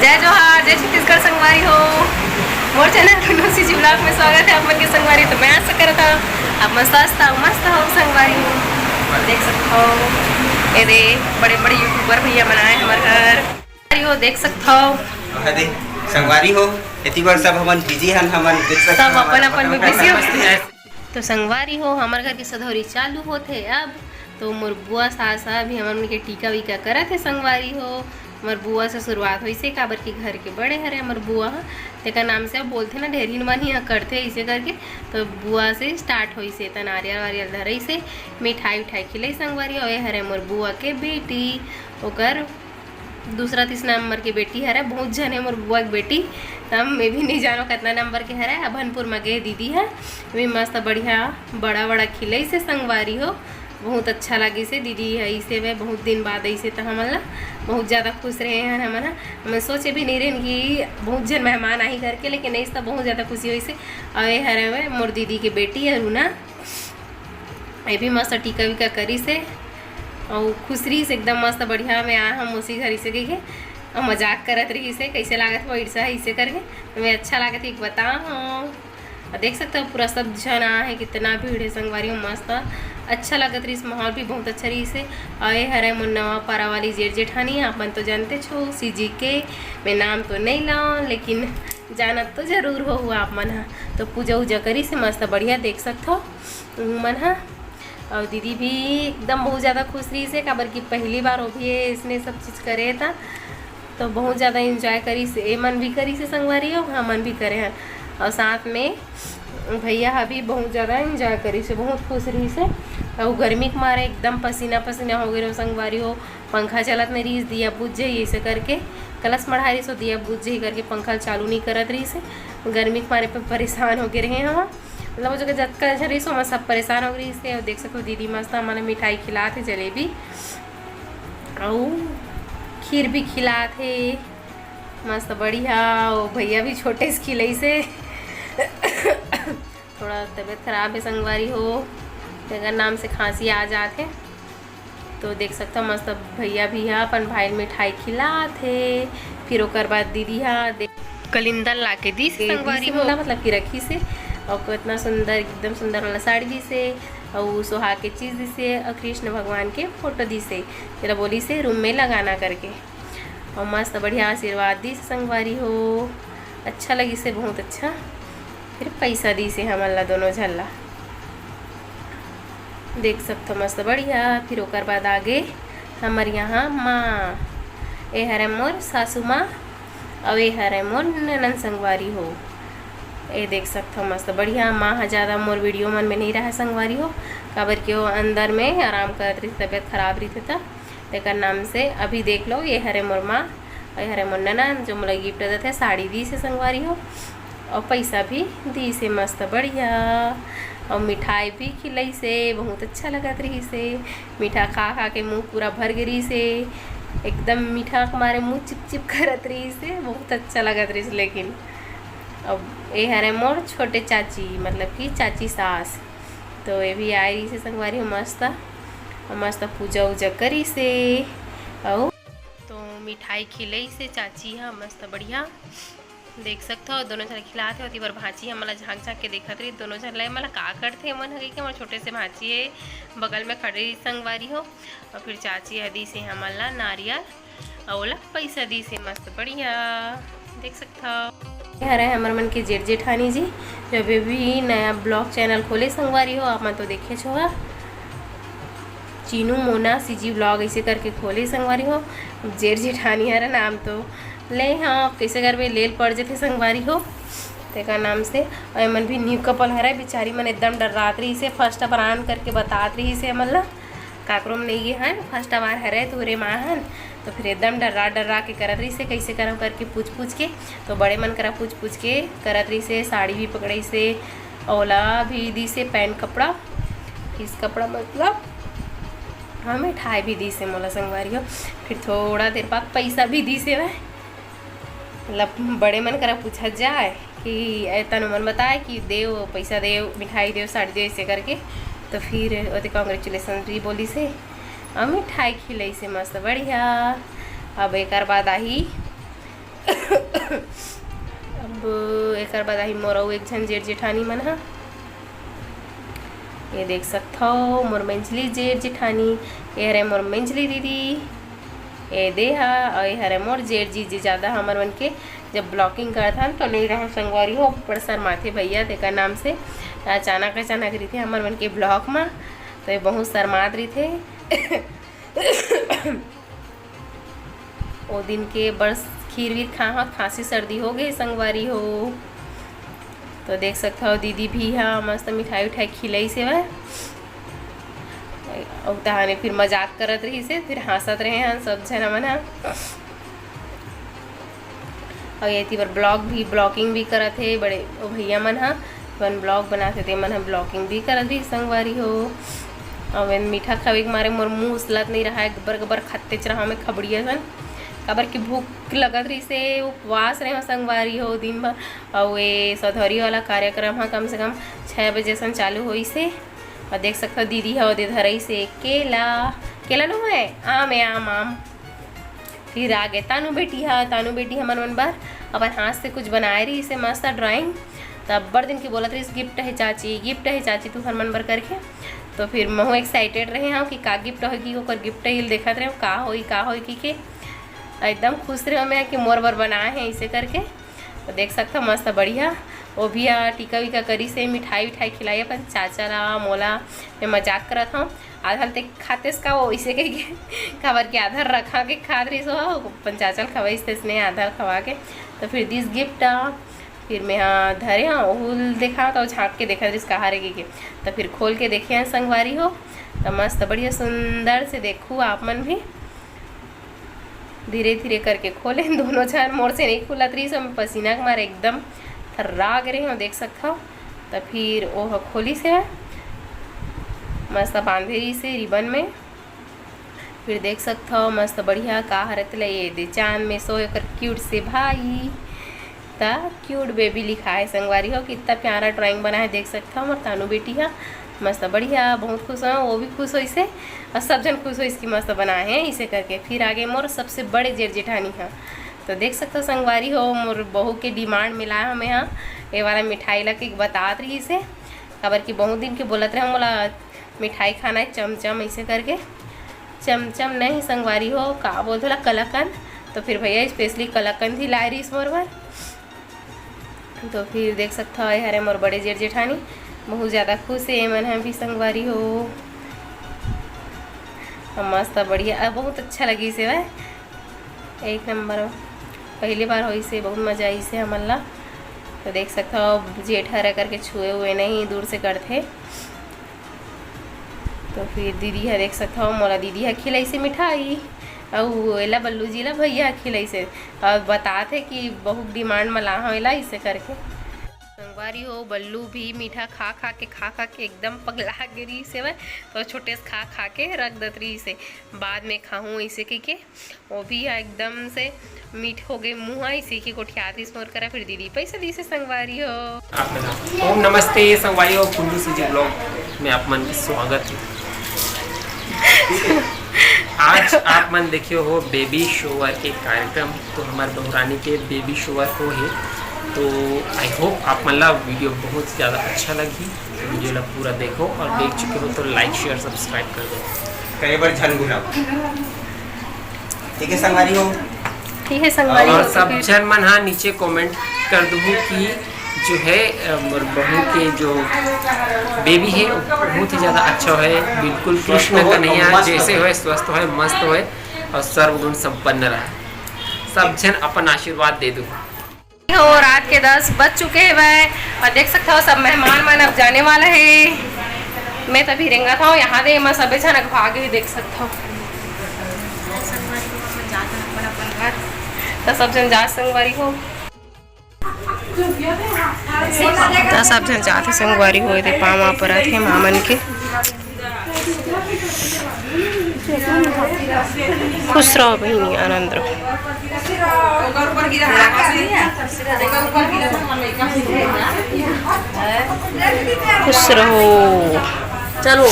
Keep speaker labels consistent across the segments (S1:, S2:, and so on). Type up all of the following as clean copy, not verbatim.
S1: जय जोहार, जय छत्तीसगढ़ संगवारी हो। मोर चैनल नुसी जी ब्लॉग में स्वागत है आप मन के संगवारी। तो मैं आशा करता आप मस्त हो संगवारी हो। देख सकते हो ये दे बड़े बड़े यूट्यूबर भैया बनाए हमारे घर हो, देख सकते हो
S2: संगवारी हो। इतनी बार सब हमन बिजी हन, हमन
S1: सब अपन में बिजी हो। तो संगवारी हो हमारे घर की सधौरी चालू होते अब। तो मोर बुआ सासा भी हमन के टीका वीका करत है संगवारी हो। हमार बुआ से शुरुआत हुई से काबर की घर के बड़े हरे हमार बुआ तेका नाम से अब बोलते ना ढेरी मन ही करते इसे करके। तो बुआ से स्टार्ट हुई से त नारियल वारियल धरई से मिठाई उठाई खिलाई संगवारी हो। हरे मोर बुआ के बेटी ओकर दूसरा तीसरा नंबर की बेटी हरे। बहुत जन है मोर बुआ की बेटी, तब मैं भी नहीं जानो कितना नंबर के हरे। अभनपुर में गए दीदी है भी मस्त बढ़िया बड़ा बड़ा खिलाई से संगवारी हो। बहुत अच्छा लगी से दीदी ऐसे वे बहुत दिन बाद ऐसे तो हमला बहुत ज़्यादा खुश रहे हैं हमारा। मैं सोचे भी नहीं रहे कि बहुत जन मेहमान आई करके, लेकिन ऐसे तो बहुत ज़्यादा खुशी हुई से। अवे हरे हुए मोर दीदी की बेटी है रूना, ये भी मस्त टीका वीका करी से और खुश रही से एकदम मस्त बढ़िया। मैं आया हम उसी घर से गई और मजाक करत रही से कैसे लागत हो ऐसा ऐसे करके। तो मैं अच्छा लागत एक बता हूँ। देख सकते हो पूरा सब जन आ है, कितना भीड़ है संगवारी हो। मस्त अच्छा लगत रही, माहौल भी बहुत अच्छा रही से। आए हरे मुन्नवा पारा वाली जेठ जेठानी अपन तो जानते छो सीजी के। मैं नाम तो नहीं लाऊं लेकिन जानत तो जरूर हो आप मन हा। तो पूजा उजा करी से मस्त बढ़िया देख सकते हो मन हा। और दीदी भी एकदम बहुत ज़्यादा खुश रही से काबर की पहली बार वो भी इसने सब चीज़ करे था। तो बहुत ज़्यादा इंजॉय करी से, ए मन भी करी से संगवारी हो, हाँ मन भी करे हैं। और साथ में भैया अभी बहुत ज़्यादा इंजॉय करी से, बहुत खुश रही से। और गर्मी के मारे एकदम पसीना पसीना हो गए संगवारी हो। पंखा चलत नहीं रही, दिया बुझ जाइए ऐसे करके कलश मढ़ा रही सो दिया बुझ जाइए करके पंखा चालू नहीं करत रही से। गर्मी के मारे पे परेशान हो गए रहे हैं हम, मतलब जो जतका रही सो मैं सब परेशान हो गई से। और देख सकते हो दीदी मस्त हमारे मिठाई खिलाते, जलेबी और खीर भी खिलाते मस्त बढ़िया। और भैया भी छोटे से खिलाई से थोड़ा तबीयत खराब है संगवारी हो, अगर नाम से खांसी आ जाते। तो देख सकते हो मस्त भैया भी है अपन भाई मिठाई खिलाते। फिर ओकर बाद दीदी है कलिंदर ला के दी संगवारी हो, मतलब कि रखी से। और कितना सुंदर एकदम सुंदर वाला साड़ी दी से और सुहा के चीज़ दी से और कृष्ण भगवान के फोटो दी से तेरा बोली से रूम में लगाना करके। और मस्त बढ़िया आशीर्वाद दी से संगवारी हो, अच्छा लगी से बहुत अच्छा। फिर पैसा दी से हमला दोनों झल्ला देख सकते हो मस्त बढ़िया। फिर ओकर बाद आगे हमार यहाँ माँ ए हरे मोर सासू माँ और ए हरे मोर ननन संगवारी हो। ये देख सकते हो मस्त बढ़िया। माँ ज़्यादा मोर वीडियो मन में नहीं रहा संगवारी हो काबर के वो अंदर में आराम करत रही, तबीयत खराब रही थी तेकर नाम से। अभी देख लो ये हरे मोर माँ और हरे मोर ननन जो मोला गिफ्ट देते साड़ी दी से संगवारी हो और पैसा भी दी से मस्त बढ़िया। और मिठाई भी खिलाई से बहुत अच्छा लगत रही से। मीठा खा खा के मुंह पूरा भर गई से, एकदम मीठा हमारे मुंह चिप चिप करत रही से, बहुत अच्छा लगत रही से। लेकिन अब ये हरे मोर छोटे चाची मतलब कि चाची सास, तो ये भी आई रही से संगवारी हो मस्त। और मस्त पूजा उजा करी से और तो मिठाई खिलाई से चाची है मस्त बढ़िया देख सकते हो। दोनों जन खिलाते होती बार भांची हमला झाँक झाँक के देखत रही दोनों जन मतलब का करते मन हगी कि हमारे छोटे से भांची है बगल में खड़ी संगवारी हो। और फिर चाची हदी से हमला नारियल और पैसा दी से मस्त बढ़िया देख सकते हो। हरे हमारे मन के जेठ जेठानी जी जब भी नया ब्लॉग चैनल खोले संगवारी हो आप मन तो देखे छो चीनू मोना सीजी ब्लॉग ऐसे करके खोले संगवारी हो। जेठ जेठानी हरा नाम तो ले हाँ कैसे घर में लेल पड़ जाते संगवारी हो तेका नाम से। और मन भी न्यू कपल हरा बेचारी मन एकदम डरात रही से, फर्स्ट बार आन करके बतात रही से मतलब काकरो में नहीं है फर्स्ट बार हरे तो रे माँ हन। तो फिर एकदम डरा के करत रही से कैसे करम करके पूछ के। तो बड़े मन करा पूछ के करत रही से, साड़ी भी पकड़ी से, ओला भी दी से, पैंट कपड़ा किस कपड़ा मतलब हाँ मिठाई भी दी से मोला संगवारी हो। फिर थोड़ा देर बाद पैसा भी दी से वह मतलब बड़े मन करा पूछा जाए कि तनु मन बताए कि देव पैसा देव मिठाई देव साड़ी देव ऐसे करके। तो फिर वो कांग्रेचुलेसन भी बोली से और मिठाई खिलाई से मस्त बढ़िया। अब एक बाद आई अब एक बाद आई मोर अउ एक झन जेठ जेठानी मन हा। ये देख सकते हो मोर मंझली जेठ जेठानी, ये हरे मोर मंझली दीदी, ये देहा और ये हरे मोर जेठ जी। ज़्यादा हमर मन के जब ब्लॉकिंग करता तो नहीं रहा संगवारी हो बड़ शर्माथे भैया तेकर नाम से अचानक रही थे हमर मन के ब्लॉक में, तो ये बहुत शर्मात रही थे। वो दिन के बड़ खीर वीर खा खांसी सर्दी हो गई संगवारी हो। तो देख सकते हो दीदी भी हाँ मस्त मिठाई उठाई खिलाई से वह और तहाने फिर मजाक करत रही से, फिर हंसत रहे हैं सब जन मन। और ये पर ब्लॉगिंग भी करत है बड़े ओ भैया मन हा, वन ब्लॉग बनाते थे मन ब्लॉगिंग भी करत रही संगवारी हो। और वन मीठा खावे के मारे मोर मुँह उसलत नहीं रहा है, गबर गबर खत्ते रहा में खबड़िया सन काबर की भूख लगत रही से उपवास रहे संगवारी हो दिन भर। और ये सधौरी वाला कार्यक्रम हाँ कम से कम 6 बजे सन चालू हुई से। और देख सकते हो दीदी है दे धरई से केला नो है आम है आम। फिर आगे तानू बेटी हमार मन बार अपन हाथ से कुछ बनाए रही इसे मस्त ड्राइंग। तब बड़ दिन की बोलत रही गिफ्ट है चाची तू हर मन बर करके। तो फिर महू एक्साइटेड रहे हाँ कि का गिफ्ट होगी ओकर गिफ्ट हिल देखत रहे का होई की एकदम खुश रहे मैं कि मोर बर बनाए हैं इसे करके। तो देख सकते हो मस्त बढ़िया वो भी टीका वीका करी से मिठाई खिलाई अपन चाचा ला मोला। मैं मजाक करत हूँ आधा तक खाते का वो इसे कही के खबर के आधा रखा के खा रही सो अपन चाचा खवाई से आधा खवा के। तो फिर दिस गिफ्ट फिर मैं हाँ धरे हाँ ओहुल देखा तो झाँक के देखा जिस कहा रहेगी के। तो फिर खोल के देखे हैं संगवारी हो तो मस्त बढ़िया सुंदर से देखूँ आप मन भी धीरे धीरे करके खोले दोनों जन मोर से नहीं खुलत रही सब पसीना के मारे एकदम थर्रा गए हो देख सकते हो। तो फिर वो खोली से मस्त बांधे रही से रिबन में। फिर देख सकते हो मस्त बढ़िया का हरत ये दे चांद में सोए कर क्यूट से भाई ता क्यूट बेबी लिखा है संगवारी हो कितना प्यारा ड्राइंग बना है देख सकते हो। मोर तानू बेटी है मस्त बढ़िया बहुत खुश हो वो भी खुश हो इसे और सब जन खुश हो इसकी मस्त बनाए हैं इसे करके। फिर आगे मोर सबसे बड़े जेठ जेठानी है तो देख सकते हो संगवारी हो मोर बहू के डिमांड मिला है हमें यहाँ ये वाला मिठाई ला के बतात रही इसे खबर की बहुत दिन के बोलत रहे बोला मिठाई खाना है चमचम ऐसे करके। चमचम नहीं संगवारी हो का बोलते ला कलाकंद। तो फिर भैया स्पेशली कलाकंद ही लाए रही इस मोर पर। तो फिर देख सकते हो हरे मोर बड़े जेठ जेठानी बहुत ज़्यादा खुश है मन है भी संगवारी हो मस्त बढ़िया बहुत अच्छा लगी इसे वह एक नंबर पहली बार हो इसे बहुत मज़ा आई इसे हमन ला। तो देख सकते हो जेठ हरा करके छुए हुए नहीं दूर से करते। तो फिर दीदी है देख सकते हो मोला दीदी है खिलाई से मिठाई और एला बल्लू जी ला भैया खिलाई से और बताते कि बहुत डिमांड मला हो एला इसे करके। संगवारी हो बल्लू भी मीठा खा के एकदम पगला गिरी से वह तो छोटे से खा के रख दत रही से बाद में खाऊँ इसे के वो भी एकदम से मीठ हो गए मुँह इसी की कोठियाती स्मोर करा। फिर दीदी पैसा दी से संगवारी हो
S3: ओम नमस्ते संगवारी हो कुल्लू से जी ब्लॉग में आप मन की स्वागत है। आज आप मन देखियो हो बेबी शोवर के कार्यक्रम तो हमारे बहुरानी के बेबी शोवर हो है। तो आई होप आप मन ला वीडियो बहुत ज़्यादा अच्छा लगी तो वीडियो ला पूरा देखो और देख चुके हो तो लाइक शेयर सब्सक्राइब कर दो
S2: कई बार झन गुलाब ठीक है संगवारी हो
S1: ठीक है संगवारी
S3: और सब जन मन हाँ नीचे कमेंट कर दो कि जो है बहू के जो बेबी है बहुत ही ज़्यादा अच्छा है बिल्कुल कृष्ण का नहीं है जैसे हो स्वस्थ हो मस्त हो और सर्वगुण संपन्न रहे। सब जन अपन आशीर्वाद दे दो।
S1: और रात के 10 बज चुके हैं वह और देख सकते हो सब मेहमान मन अब जाने वाला है। मैं तभी रेंगा था यहाँ दे मैं सब जन भाग भी देख सकता हूँ तो सब जन जा संगवारी हो तो सब जन जाते संगवारी हो थे पामा पर थे मामन के खुश रहो बहनी आनंद रहो। खुश रहो चलो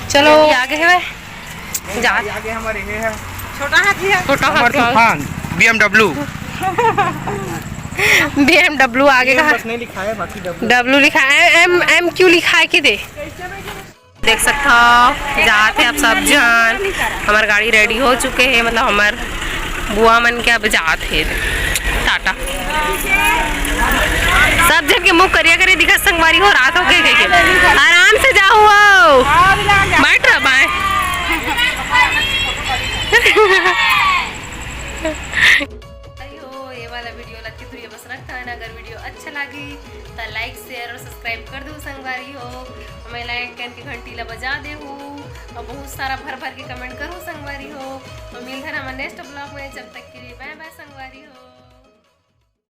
S1: चलो आगे है जा
S4: आगे हमारे है
S1: छोटा हाथी है
S4: तूफान BMW
S1: BMW आगे का
S2: नहीं लिखा है, बाकी
S1: W लिखा है, M क्यों लिखा है कि देख सकता हो जाते अब सब जन हमार गाड़ी रेडी हो चुके हैं, मतलब हमार बुआ मन के अब जात है टाटा। सब जन के मुंह करिया करे दिखा संगवारी हो, रात हो गई के आराम से जाओ बैठ रहा बाय। ये वाला वीडियो लगी तो ये बस रखता है ना। अगर वीडियो अच्छा लगी तो लाइक शेयर और सब्सक्राइब कर दो संगवारी हो, हमें लाइक करके घंटी ला बजा दे हो और बहुत सारा भर भर के कमेंट करो संगवारी हो। तो मिलते हैं हमारे नेक्स्ट ब्लॉग में, जब तक के लिए बाय बाय संगवारी हो।